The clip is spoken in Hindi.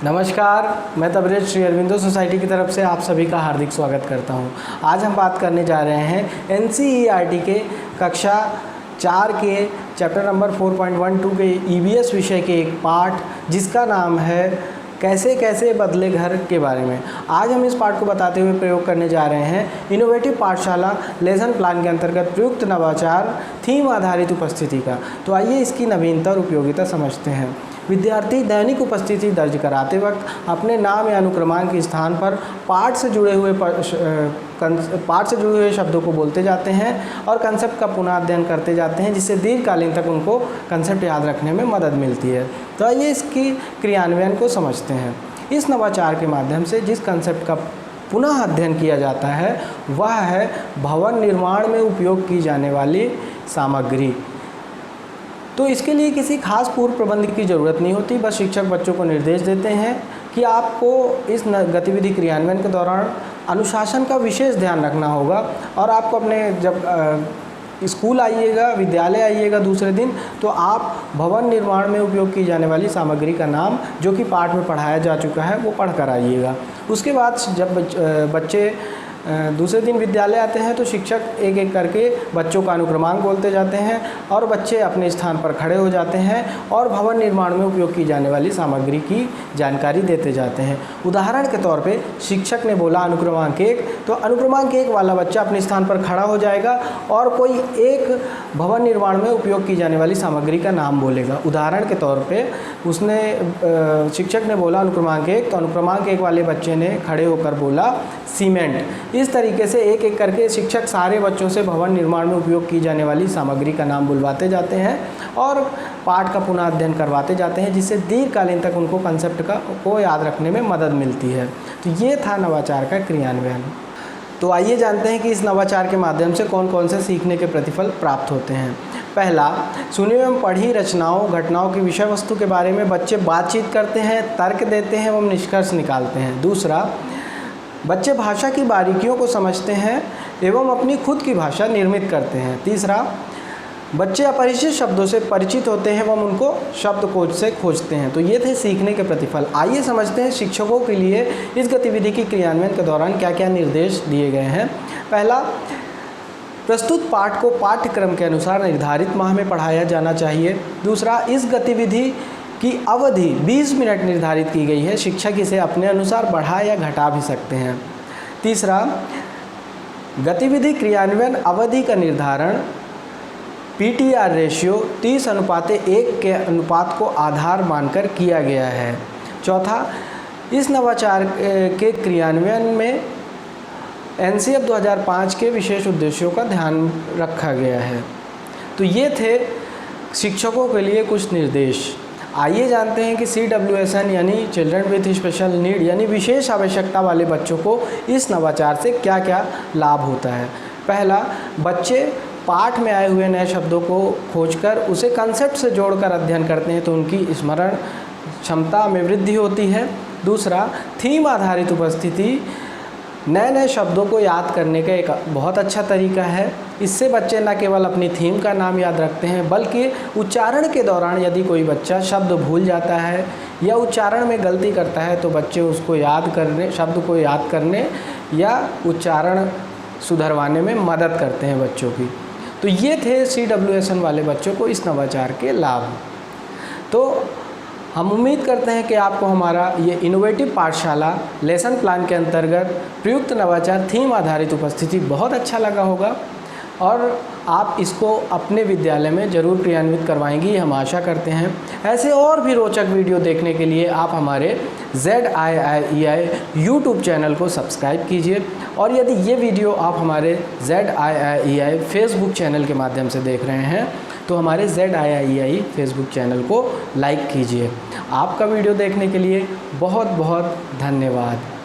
नमस्कार, मैं तबरेज श्री अरविंदो सोसाइटी की तरफ से आप सभी का हार्दिक स्वागत करता हूं। आज हम बात करने जा रहे हैं एनसीईआरटी के कक्षा 4 के चैप्टर नंबर 4.12 के ईवीएस विषय के एक पाठ जिसका नाम है कैसे कैसे बदले घर के बारे में। आज हम इस पाठ को बताते हुए प्रयोग करने जा रहे हैं इनोवेटिव पाठशाला लेसन प्लान के अंतर्गत प्रयुक्त नवाचार थीम आधारित उपस्थिति का। तो आइए इसकी नवीनता और उपयोगिता समझते हैं। विद्यार्थी दैनिक उपस्थिति दर्ज कराते वक्त अपने नाम या अनुक्रमांक के स्थान पर पाठ से जुड़े हुए शब्दों को बोलते जाते हैं और कंसेप्ट का पुनः अध्ययन करते जाते हैं, जिससे दीर्घकालीन तक उनको कंसेप्ट याद रखने में मदद मिलती है। तो आइए इसकी क्रियान्वयन को समझते हैं। इस नवाचार के माध्यम से जिस कंसेप्ट का पुनः अध्ययन किया जाता है वह है भवन निर्माण में उपयोग की जाने वाली सामग्री। तो इसके लिए किसी खास पूर्व प्रबंध की ज़रूरत नहीं होती, बस शिक्षक बच्चों को निर्देश देते हैं कि आपको इस गतिविधि क्रियान्वयन के दौरान अनुशासन का विशेष ध्यान रखना होगा। और आपको अपने जब स्कूल आइएगा, विद्यालय आइएगा दूसरे दिन, तो आप भवन निर्माण में उपयोग की जाने वाली सामग्री का नाम जो कि पाठ में पढ़ाया जा चुका है वो पढ़ कर आइएगा। उसके बाद जब बच्चे दूसरे दिन विद्यालय आते हैं तो शिक्षक एक एक करके बच्चों का अनुक्रमांक बोलते जाते हैं और बच्चे अपने स्थान पर खड़े हो जाते हैं और भवन निर्माण में उपयोग की जाने वाली सामग्री की जानकारी देते जाते हैं। उदाहरण के तौर पे शिक्षक ने बोला अनुक्रमांक 1, तो अनुक्रमांक 1 वाला बच्चा अपने स्थान पर खड़ा हो जाएगा और कोई एक भवन निर्माण में उपयोग की जाने वाली सामग्री का नाम बोलेगा। उदाहरण के तौर पर शिक्षक ने बोला अनुक्रमांक 1, तो अनुक्रमांक 1 वाले बच्चे ने खड़े होकर बोला सीमेंट। इस तरीके से एक एक करके शिक्षक सारे बच्चों से भवन निर्माण में उपयोग की जाने वाली सामग्री का नाम बुलवाते जाते हैं और पाठ का पुनः अध्ययन करवाते जाते हैं, जिससे दीर्घकालीन तक उनको कंसेप्ट को याद रखने में मदद मिलती है। तो ये था नवाचार का क्रियान्वयन। तो आइए जानते हैं कि इस नवाचार के माध्यम से कौन कौन से सीखने के प्रतिफल प्राप्त होते हैं। पहला, सुनी एवं पढ़ी रचनाओं घटनाओं की विषय वस्तु के बारे में बच्चे बातचीत करते हैं, तर्क देते हैं एवं निष्कर्ष निकालते हैं। दूसरा, बच्चे भाषा की बारीकियों को समझते हैं एवं अपनी खुद की भाषा निर्मित करते हैं। तीसरा, बच्चे अपरिचित शब्दों से परिचित होते हैं एवं उनको शब्दकोश से खोजते हैं। तो ये थे सीखने के प्रतिफल। आइए समझते हैं शिक्षकों के लिए इस गतिविधि की क्रियान्वयन के दौरान क्या क्या निर्देश दिए गए हैं। पहला, प्रस्तुत पाठ को पाठ्यक्रम के अनुसार निर्धारित माह में पढ़ाया जाना चाहिए। दूसरा, इस गतिविधि की अवधि 20 मिनट निर्धारित की गई है, शिक्षक इसे अपने अनुसार बढ़ा या घटा भी सकते हैं। तीसरा, गतिविधि क्रियान्वयन अवधि का निर्धारण PTR रेशियो 30:1 के अनुपात को आधार मानकर किया गया है। चौथा, इस नवाचार के क्रियान्वयन में NCF 2005 के विशेष उद्देश्यों का ध्यान रखा गया है। तो ये थे शिक्षकों के लिए कुछ निर्देश। आइए जानते हैं कि CWSN यानी चिल्ड्रन विथ स्पेशल नीड यानी विशेष आवश्यकता वाले बच्चों को इस नवाचार से क्या क्या लाभ होता है। पहला, बच्चे पाठ में आए हुए नए शब्दों को खोजकर उसे कंसेप्ट से जोड़कर अध्ययन करते हैं, तो उनकी स्मरण क्षमता में वृद्धि होती है। दूसरा, थीम आधारित उपस्थिति नए नए शब्दों को याद करने का एक बहुत अच्छा तरीका है। इससे बच्चे न केवल अपनी थीम का नाम याद रखते हैं बल्कि उच्चारण के दौरान यदि कोई बच्चा शब्द भूल जाता है या उच्चारण में गलती करता है तो बच्चे उसको शब्द को याद करने या उच्चारण सुधरवाने में मदद करते हैं बच्चों की। तो ये थे CWSN वाले बच्चों को इस नवाचार के लाभ। तो हम उम्मीद करते हैं कि आपको हमारा ये इनोवेटिव पाठशाला लेसन प्लान के अंतर्गत प्रयुक्त नवाचार थीम आधारित उपस्थिति बहुत अच्छा लगा होगा और आप इसको अपने विद्यालय में ज़रूर क्रियान्वित करवाएंगी, हम आशा करते हैं। ऐसे और भी रोचक वीडियो देखने के लिए आप हमारे ZIIEI YouTube चैनल को सब्सक्राइब कीजिए और यदि ये वीडियो आप हमारे ZIIEI फेसबुक चैनल के माध्यम से देख रहे हैं तो हमारे ZIIEI फेसबुक चैनल को लाइक कीजिए। आपका वीडियो देखने के लिए बहुत बहुत धन्यवाद।